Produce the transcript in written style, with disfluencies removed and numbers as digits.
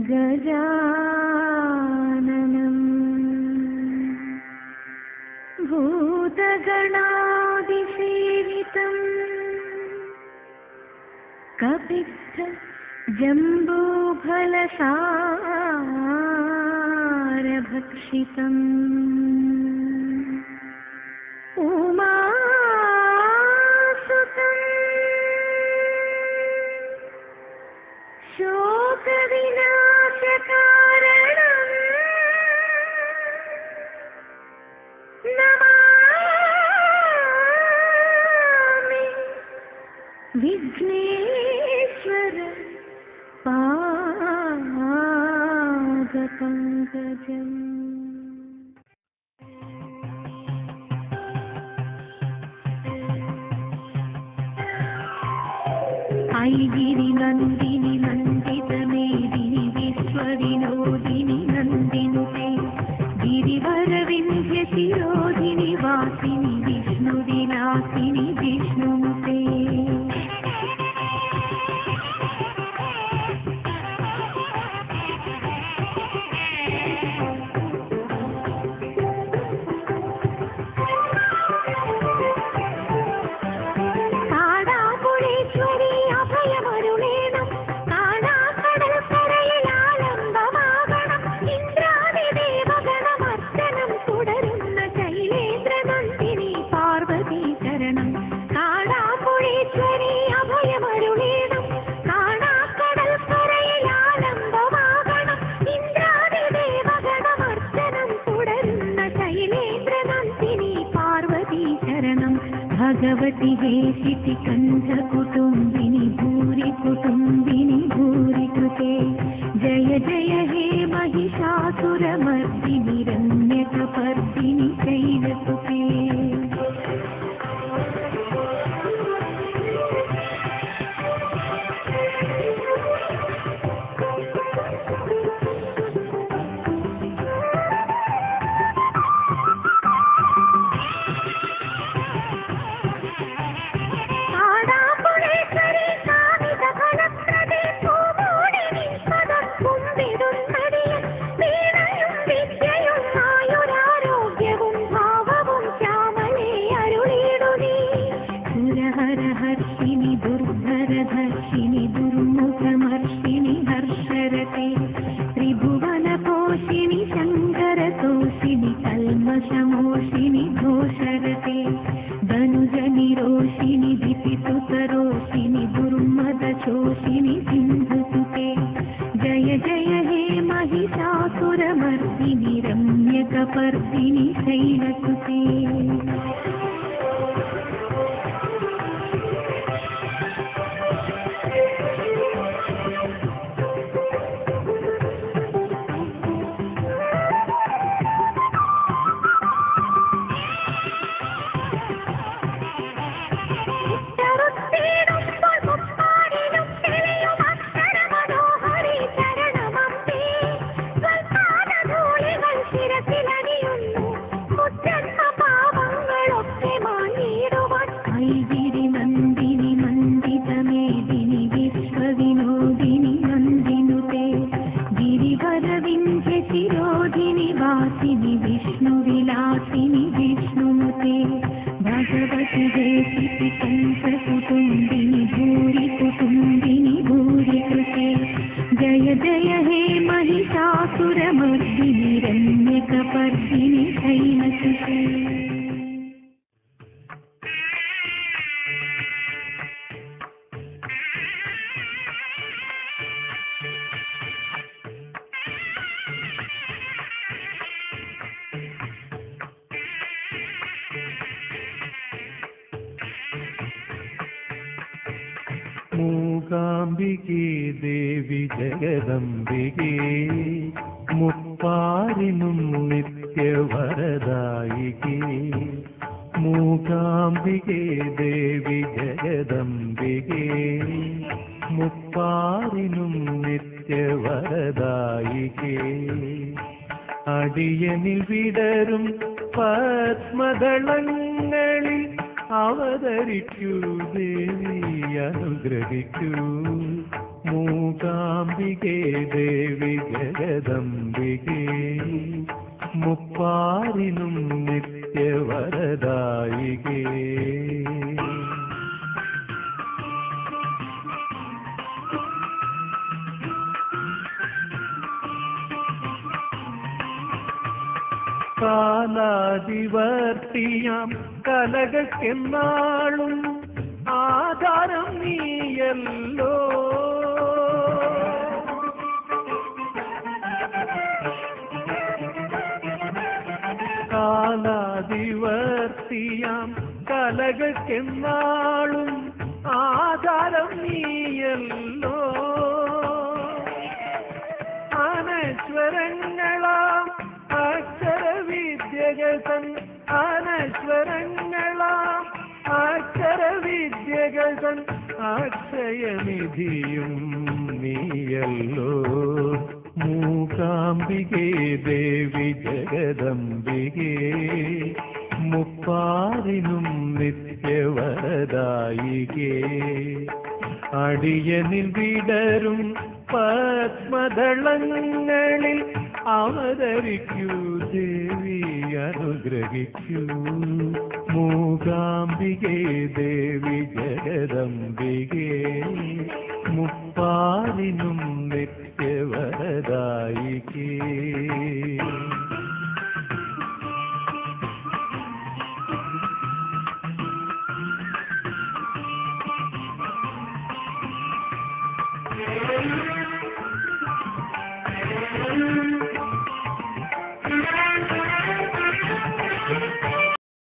गजाननम् भूतगणादिसेवितम् कपित्थ जम्बूफलसारभक्षितम् उमासुतम् शोकविनाशकारणम् नमामि विघ्नेश्वर पादपङ्कजम्। ऐगिरि नन्दिनि नन्दितमेदिनि विश्वविनोदिनि नन्दिनुते गिरिवरविन्ध्यशिरोधिनि वासिनि विष्णुविलासिनि विष्णुनुते भगवति हेशिति कण्ठकुटुम्बिनि भूरि कुटुम्बिनि भूरि कृते जय जय हे महिषासुरमर्दिनि रम्यकपर्दिनि शैलसुते। दुर्धरधर्षिणि दुर्मुखमर्षिणि हर्षरते त्रिभुवनपोषिणि शङ्करतोषिणि कल्मषमोषिणि घोषरते धनुजनिरोषिणि दितिसुतरोषिणि दुर्मदशोषिणि सिन्धुसुते जय जय हे महिषासुरमर्दिनि रम्यकपर्दिनि शैलसुते। ऐगिरि नन्दिनि नन्दितमेदिनि विश्वविनोदिनि नन्दिनुते गिरिवरविन्ध्यशिरोधिनि वासिनि विष्णुविलासिनि विष्णुनुते भगवति हेशिति कण्ठकुटुम्बिनि भूरि कुटुम्बिनि भूरि कृते जय जय हे महिषासुरमर्दिनि रम्यकपर्दिनि शैलसुते। മൂകാംബികേ ദേവി ജഗദംബികേ മുപ്പാരിനും നിത്യവരദായികേ മൂകാംബികേ ദേവി ജഗദംബികേ മുപ്പാരിനും നിത്യവരദായികേ അടിയനിൽ വിടരും പത്മദളങ്ങളിൽ അവതരിക്കൂ ദേവി അനുഗ്രഹിക്കൂ മൂകാംബികേ ദേവി ജഗദംബികേ മുപ്പാരിനും നിത്യവരദായികേ. കാലാതിവർത്തിയാം കലകക്കെന്നാളും ആധാരം നീയല്ലോ. കാലാതിവർത്തിയാം കലകക്കെന്നാളും ആധാരം നീയല്ലോ. അനശ്വരങ്ങളാം അക്ഷരവിദ്യകൾ അനശ്വരങ്ങളാം അക്ഷരവിദ്യകൾ അക്ഷയനിധിയും നീയല്ലോ. മൂകാംബികേ ദേവി ജഗദംബികേ മുപ്പാരിനും നിത്യവരദായികേ. അടിയനിൽ വിടരും പത്മദളങ്ങളിൽ അവതരിക്കൂ ദേവി അനുഗ്രഹിക്കൂ. മൂകാംബികേ ദേവി ജഗദംബികേ മുപ്പാരിനും നിത്യവരദായികേ.